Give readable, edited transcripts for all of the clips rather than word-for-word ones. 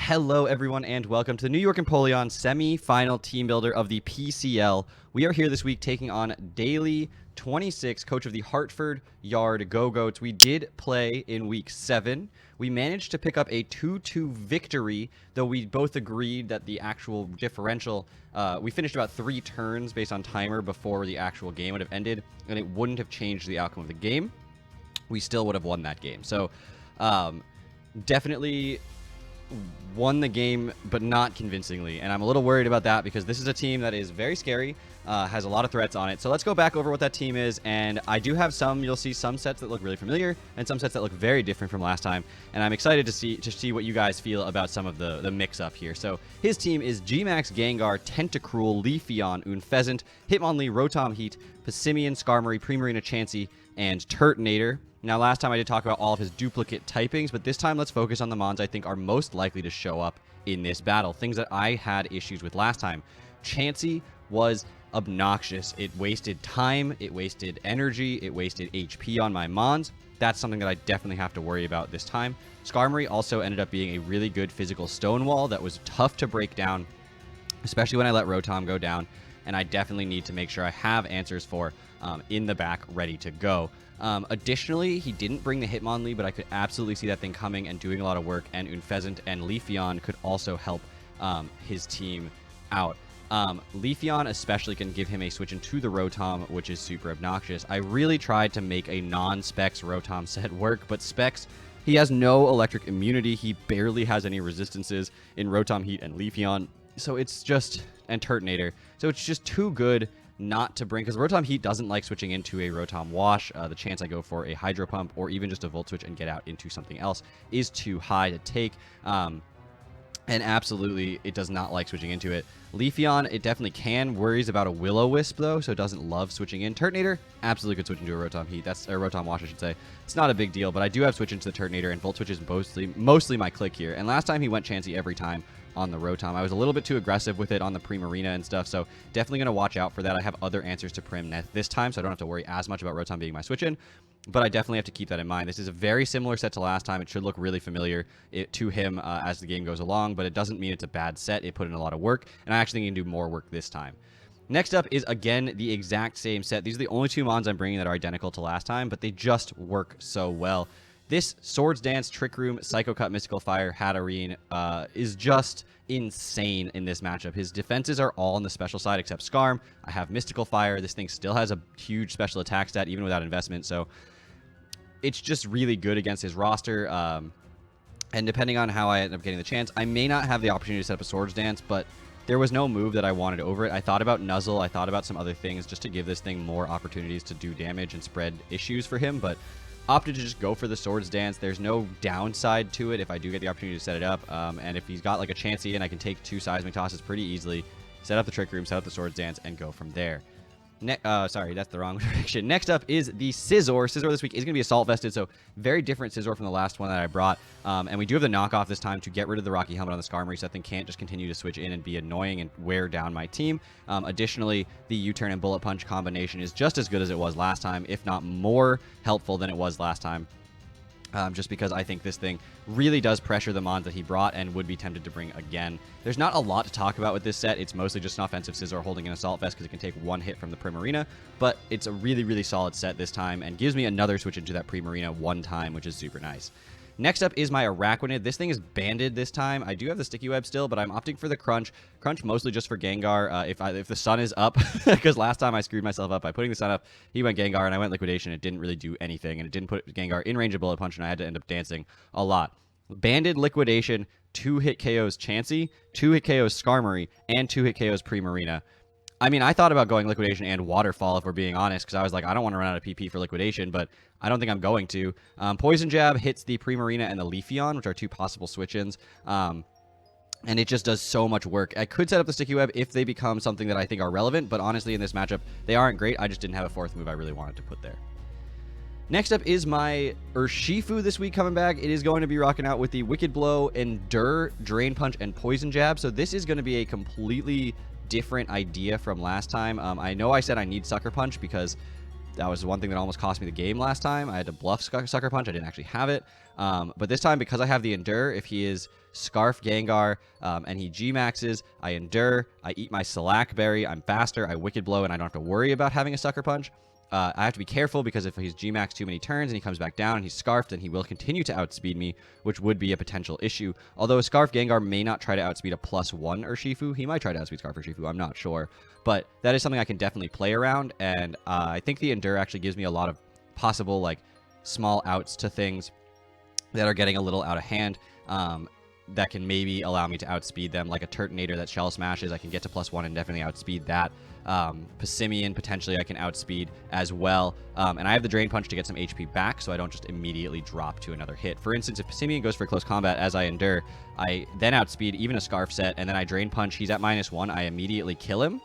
Hello, everyone, and welcome to the New York Empoleon semi-final team builder of the PCL. We are here this week taking on Daily 26, coach of the Hartford Yard Gogoats. We did play in week 7. We managed to pick up a 2-2 victory, though we both agreed that the actual differential, we finished about 3 turns based on timer before the actual game would have ended, and it wouldn't have changed the outcome of the game. We still would have won that game. So, definitely won the game, but not convincingly, and I'm a little worried about that because this is a team that is very scary, has a lot of threats on it. So let's go back over what that team is, and I do have you'll see some sets that look really familiar and some sets that look very different from last time, and I'm excited to see what you guys feel about some of the mix-up here. So his team is GMax, Gengar, Tentacruel, Leafeon, Unfezant, Hitmonlee, Rotom Heat, Passimian, Skarmory, Primarina, Chansey, and Turtonator. Now, last time I did talk about all of his duplicate typings, but this time let's focus on the mons I think are most likely to show up in this battle. Things that I had issues with last time. Chansey was obnoxious. It wasted time, it wasted energy, it wasted HP on my mons. That's something that I definitely have to worry about this time. Skarmory also ended up being a really good physical Stonewall that was tough to break down, especially when I let Rotom go down, and I definitely need to make sure I have answers for in the back ready to go. Additionally, he didn't bring the Hitmonlee, but I could absolutely see that thing coming and doing a lot of work, and Unfezant and Leafeon could also help his team out. Leafeon especially can give him a switch into the Rotom, which is super obnoxious. I really tried to make a non-Specs Rotom set work, but Specs, he has no electric immunity. He barely has any resistances in Rotom Heat and Leafeon, so it's just, and Turtonator, so it's just too good not to bring, because Rotom Heat doesn't like switching into a Rotom Wash. The chance I go for a Hydro Pump or even just a Volt Switch and get out into something else is too high to take. And absolutely, it does not like switching into it. Leafeon, it definitely can. Worries about a Will-O-Wisp, though, so it doesn't love switching in. Turtonator, absolutely could switch into a Rotom Heat. Or Rotom Wash, I should say. It's not a big deal, but I do have switch into the Turtonator, and Volt Switch is mostly my click here. And last time, he went Chansey every time on the Rotom. I was a little bit too aggressive with it on the Primarina and stuff, so definitely going to watch out for that. I have other answers to Prim this time, so I don't have to worry as much about Rotom being my switch-in, but I definitely have to keep that in mind. This is a very similar set to last time. It should look really familiar to him as the game goes along, but it doesn't mean it's a bad set. It put in a lot of work, and I actually think it can do more work this time. Next up is, again, the exact same set. These are the only 2 mons I'm bringing that are identical to last time, but they just work so well. This Swords Dance, Trick Room, Psycho Cut, Mystical Fire, Hatterene is just insane in this matchup. His defenses are all on the special side except Skarm. I have Mystical Fire. This thing still has a huge special attack stat even without investment, so it's just really good against his roster. And depending on how I end up getting the chance, I may not have the opportunity to set up a Swords Dance, but there was no move that I wanted over it. I thought about Nuzzle. I thought about some other things just to give this thing more opportunities to do damage and spread issues for him, but opted to just go for the Swords Dance. There's no downside to it if I do get the opportunity to set it up. And if he's got like a Chansey and I can take 2 Seismic Tosses pretty easily, set up the Trick Room, set up the Swords Dance, and go from there. Sorry, that's the wrong direction. Next up is the Scizor. Scizor this week is going to be Assault Vested, so very different Scizor from the last one that I brought. And we do have the knockoff this time to get rid of the Rocky Helmet on the Skarmory, so that thing can't just continue to switch in and be annoying and wear down my team. Additionally, the U-Turn and Bullet Punch combination is just as good as it was last time, if not more helpful than it was last time. Just because I think this thing really does pressure the mons that he brought and would be tempted to bring again. There's not a lot to talk about with this set. It's mostly just an offensive Scizor holding an Assault Vest because it can take 1 hit from the Primarina, but it's a really, really solid set this time and gives me another switch into that Primarina 1 time, which is super nice. Next up is my Araquanid. This thing is banded this time. I do have the Sticky Web still, but I'm opting for the Crunch. Crunch mostly just for Gengar. If the sun is up, because last time I screwed myself up by putting the sun up, he went Gengar and I went Liquidation. It didn't really do anything, and it didn't put Gengar in range of Bullet Punch, and I had to end up dancing a lot. Banded Liquidation, 2-hit KOs Chansey, 2-hit KOs Skarmory, and 2-hit KOs Primarina. I mean, I thought about going Liquidation and Waterfall, if we're being honest, because I was like, I don't want to run out of PP for Liquidation, but I don't think I'm going to. Poison Jab hits the Primarina and the Leafeon, which are 2 possible switch-ins, and it just does so much work. I could set up the Sticky Web if they become something that I think are relevant, but honestly, in this matchup, they aren't great. I just didn't have a 4th move I really wanted to put there. Next up is my Urshifu this week coming back. It is going to be rocking out with the Wicked Blow, Endure, Drain Punch, and Poison Jab, so this is going to be a completely different idea from last time. I know I said I need Sucker Punch because that was one thing that almost cost me the game last time. I had to bluff Sucker Punch. I didn't actually have it. But this time, because I have the Endure, if he is Scarf Gengar, and he G-Maxes. I Endure. I eat my Slack Berry. I'm faster. I Wicked Blow, and I don't have to worry about having a Sucker Punch. I have to be careful because if he's G-Max too many turns and he comes back down and he's Scarfed, then he will continue to outspeed me, which would be a potential issue. Although a Scarf Gengar may not try to outspeed a +1 Urshifu. He might try to outspeed Scarf Urshifu. I'm not sure. But that is something I can definitely play around, and I think the Endure actually gives me a lot of possible, like, small outs to things that are getting a little out of hand. That can maybe allow me to outspeed them, like a Turtonator that Shell Smashes. I can get to +1 and definitely outspeed that. Passimian, potentially I can outspeed as well. And I have the Drain Punch to get some HP back, so I don't just immediately drop to another hit. For instance, if Passimian goes for close combat as I Endure, I then outspeed even a Scarf set, and then I Drain Punch. He's at -1. I immediately kill him,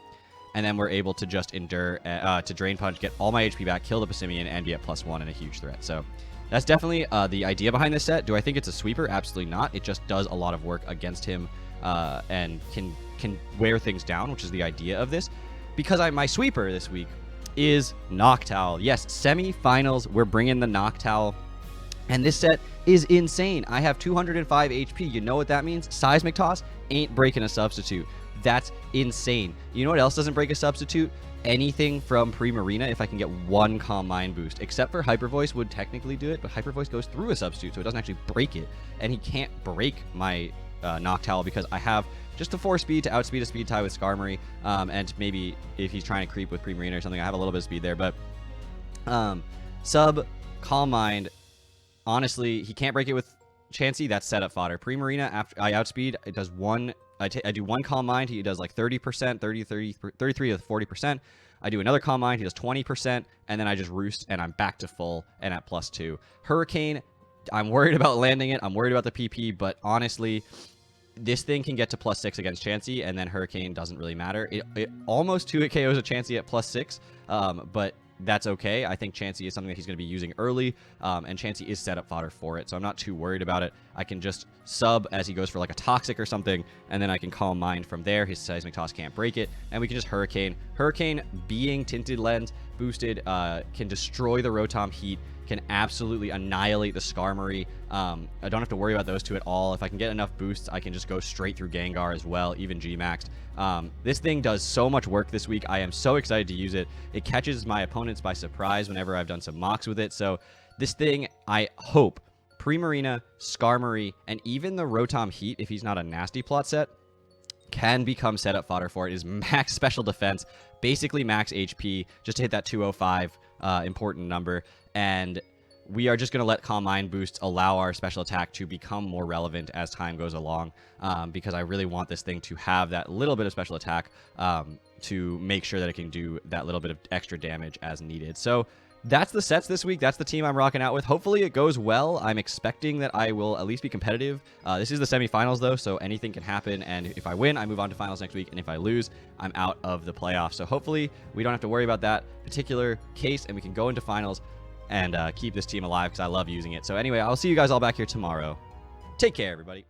and then we're able to just Endure to Drain Punch, get all my HP back, kill the Passimian, and be at +1 and a huge threat. So that's definitely the idea behind this set. Do I think it's a sweeper? Absolutely not. It just does a lot of work against him and can wear things down, which is the idea of this. Because my sweeper this week is Noctowl. Yes, semifinals, we're bringing the Noctowl. And this set is insane. I have 205 HP. You know what that means? Seismic Toss ain't breaking a substitute. That's insane. You know what else doesn't break a substitute? Anything from Primarina if I can get one Calm Mind boost, except for Hyper Voice would technically do it, but Hyper Voice goes through a substitute, so it doesn't actually break it, and he can't break my Noctowl because I have just a 4 speed to outspeed a speed tie with Skarmory, and maybe if he's trying to creep with Primarina or something, I have a little bit of speed there, but sub Calm Mind, honestly, he can't break it with Chansey. That's setup fodder. Primarina, after I outspeed, it does one. I do one Calm Mind. He does like 30%, 33 to 40%. I do another Calm Mind. He does 20%, and then I just Roost, and I'm back to full and at +2. Hurricane, I'm worried about landing it. I'm worried about the PP, but honestly, this thing can get to +6 against Chansey, and then Hurricane doesn't really matter. It almost 2-hit KOs a Chansey at +6, but that's okay. I think Chansey is something that he's going to be using early, and Chansey is setup fodder for it, so I'm not too worried about it. I can just sub as he goes for like a Toxic or something, and then I can Calm Mind from there. His Seismic Toss can't break it, and we can just Hurricane. Hurricane, being Tinted Lens boosted, can destroy the Rotom Heat, can absolutely annihilate the Skarmory. I don't have to worry about those two at all. If I can get enough boosts, I can just go straight through Gengar as well, even G-Maxed. This thing does so much work this week. I am so excited to use it. It catches my opponents by surprise whenever I've done some mocks with it. So this thing, I hope, Primarina, Skarmory, and even the Rotom Heat, if he's not a nasty plot set, can become setup fodder for it. Is max special defense, basically max HP, just to hit that 205 important number. And we are just going to let Calm Mind boosts allow our special attack to become more relevant as time goes along, because I really want this thing to have that little bit of special attack to make sure that it can do that little bit of extra damage as needed. So that's the sets this week. That's the team I'm rocking out with. Hopefully it goes well. I'm expecting that I will at least be competitive. This is the semifinals, though, so anything can happen. And if I win, I move on to finals next week. And if I lose, I'm out of the playoffs. So hopefully we don't have to worry about that particular case, and we can go into finals and keep this team alive because I love using it. So anyway, I'll see you guys all back here tomorrow. Take care, everybody.